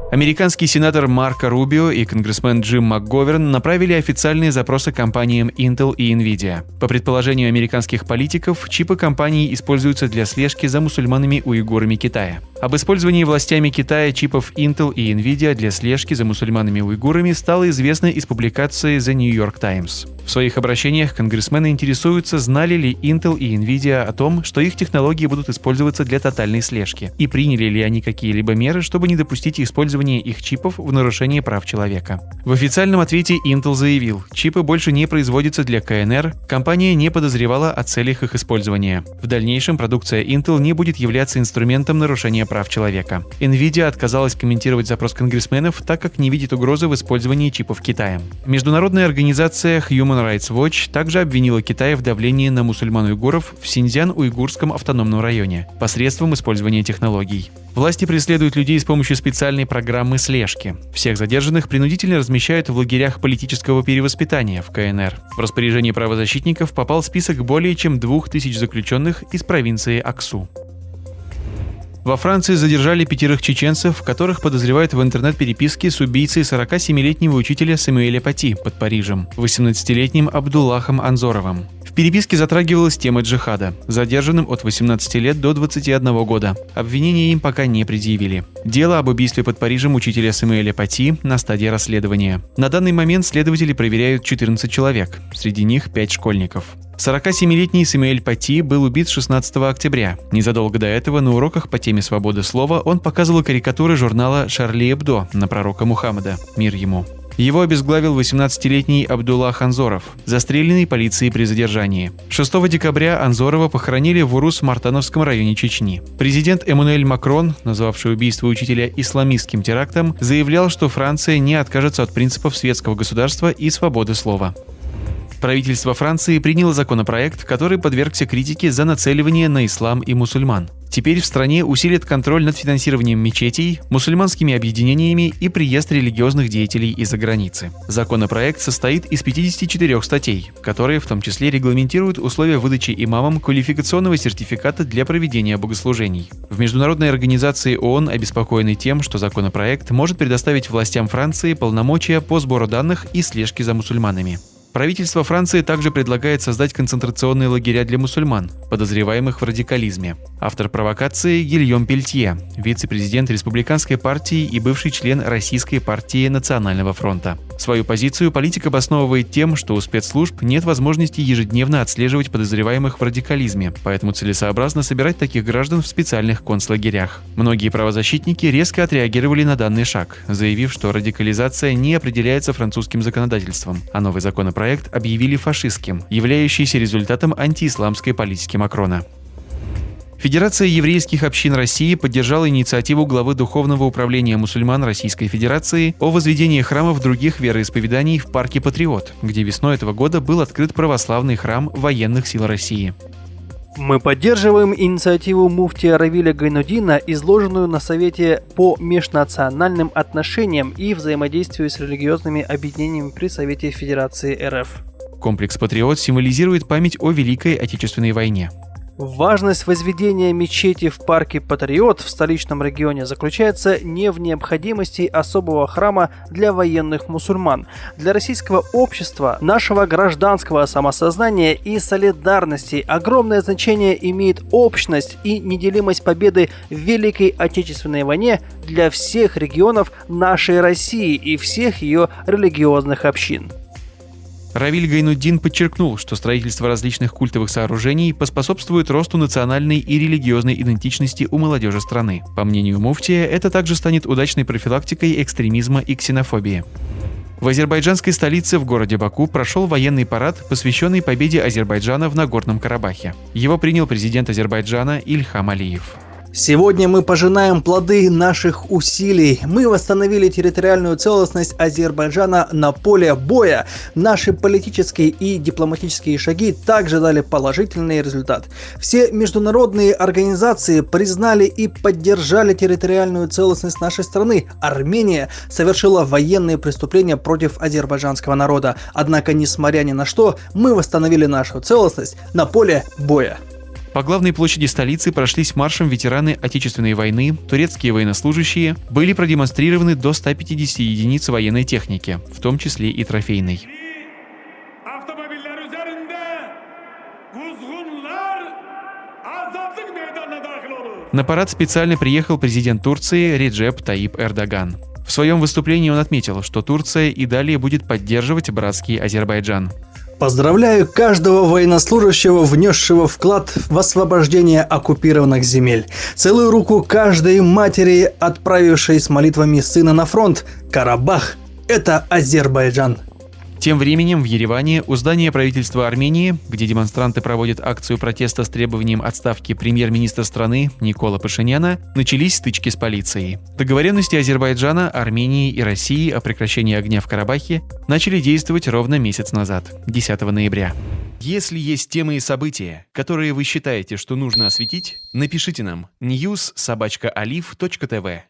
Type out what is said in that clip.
Американский сенатор Марко Рубио и конгрессмен Джим МакГоверн направили официальные запросы компаниям Intel и Nvidia. По предположению американских политиков, чипы компаний используются для слежки за мусульманами-уйгурами Китая. Об использовании властями Китая чипов Intel и Nvidia для слежки за мусульманами-уйгурами стало известно из публикации The New York Times. В своих обращениях конгрессмены интересуются, знали ли Intel и Nvidia о том, что их технологии будут использоваться для тотальной слежки, и приняли ли они какие-либо меры, чтобы не допустить использования их чипов в нарушении прав человека. В официальном ответе Intel заявил, чипы больше не производятся для КНР, компания не подозревала о целях их использования. В дальнейшем продукция Intel не будет являться инструментом нарушения прав человека. Nvidia отказалась комментировать запрос конгрессменов, так как не видит угрозы в использовании чипов Китаем. Международная организация Human Rights Watch также обвинила Китай в давлении на мусульман-уйгуров в Синьцзян-Уйгурском автономном районе посредством использования технологий. Власти преследуют людей с помощью специальной программы слежки. Всех задержанных принудительно размещают в лагерях политического перевоспитания в КНР. В распоряжение правозащитников попал список более чем 2000 заключенных из провинции Аксу. Во Франции задержали 5 чеченцев, которых подозревают в интернет-переписке с убийцей 47-летнего учителя Самуэля Пати под Парижем, 18-летним Абдуллахом Анзоровым. В переписке затрагивалась тема джихада, задержанным от 18 лет до 21 года. Обвинения им пока не предъявили. Дело об убийстве под Парижем учителя Самуэля Пати на стадии расследования. На данный момент следователи проверяют 14 человек, среди них 5 школьников. 47-летний Самуэль Пати был убит 16 октября. Незадолго до этого на уроках по теме свободы слова он показывал карикатуры журнала «Шарли Эбдо» на пророка Мухаммада, мир ему. Его обезглавил 18-летний Абдуллах Анзоров, застреленный полицией при задержании. 6 декабря Анзорова похоронили в Урус-Мартановском районе Чечни. Президент Эммануэль Макрон, назвавший убийство учителя исламистским терактом, заявлял, что Франция не откажется от принципов светского государства и свободы слова. Правительство Франции приняло законопроект, который подвергся критике за нацеливание на ислам и мусульман. Теперь в стране усилят контроль над финансированием мечетей, мусульманскими объединениями и приезд религиозных деятелей из-за границы. Законопроект состоит из 54 статей, которые в том числе регламентируют условия выдачи имамам квалификационного сертификата для проведения богослужений. В международной организации ООН обеспокоены тем, что законопроект может предоставить властям Франции полномочия по сбору данных и слежке за мусульманами. Правительство Франции также предлагает создать концентрационные лагеря для мусульман, подозреваемых в радикализме. Автор провокации – Гильом Пельтье, вице-президент Республиканской партии и бывший член Российской партии Национального фронта. Свою позицию политик обосновывает тем, что у спецслужб нет возможности ежедневно отслеживать подозреваемых в радикализме, поэтому целесообразно собирать таких граждан в специальных концлагерях. Многие правозащитники резко отреагировали на данный шаг, заявив, что радикализация не определяется французским законодательством, а новый законопроект объявили фашистским, являющийся результатом антиисламской политики Макрона. Федерация еврейских общин России поддержала инициативу главы Духовного управления мусульман Российской Федерации о возведении храмов других вероисповеданий в парке «Патриот», где весной этого года был открыт православный храм военных сил России. Мы поддерживаем инициативу муфтия Равиля Гайнуддина, изложенную на Совете по межнациональным отношениям и взаимодействию с религиозными объединениями при Совете Федерации РФ. Комплекс «Патриот» символизирует память о Великой Отечественной войне. Важность возведения мечети в парке «Патриот» в столичном регионе заключается не в необходимости особого храма для военных мусульман. Для российского общества, нашего гражданского самосознания и солидарности огромное значение имеет общность и неделимость победы в Великой Отечественной войне для всех регионов нашей России и всех ее религиозных общин. Равиль Гайнуддин подчеркнул, что строительство различных культовых сооружений поспособствует росту национальной и религиозной идентичности у молодежи страны. По мнению муфтия, это также станет удачной профилактикой экстремизма и ксенофобии. В азербайджанской столице в городе Баку прошел военный парад, посвященный победе Азербайджана в Нагорном Карабахе. Его принял президент Азербайджана Ильхам Алиев. Сегодня мы пожинаем плоды наших усилий. Мы восстановили территориальную целостность Азербайджана на поле боя. Наши политические и дипломатические шаги также дали положительный результат. Все международные организации признали и поддержали территориальную целостность нашей страны. Армения совершила военные преступления против азербайджанского народа. Однако, несмотря ни на что, мы восстановили нашу целостность на поле боя. По главной площади столицы прошлись маршем ветераны Отечественной войны, турецкие военнослужащие, были продемонстрированы до 150 единиц военной техники, в том числе и трофейной. На парад специально приехал президент Турции Реджеп Таип Эрдоган. В своем выступлении он отметил, что Турция и далее будет поддерживать братский Азербайджан. Поздравляю каждого военнослужащего, внесшего вклад в освобождение оккупированных земель. Целую руку каждой матери, отправившей с молитвами сына на фронт. Карабах – это Азербайджан. Тем временем в Ереване у здания правительства Армении, где демонстранты проводят акцию протеста с требованием отставки премьер-министра страны Никола Пашиняна, начались стычки с полицией. Договоренности Азербайджана, Армении и России о прекращении огня в Карабахе начали действовать ровно месяц назад, 10 ноября. Если есть темы и события, которые вы считаете, что нужно осветить, напишите нам news@aliv.tv.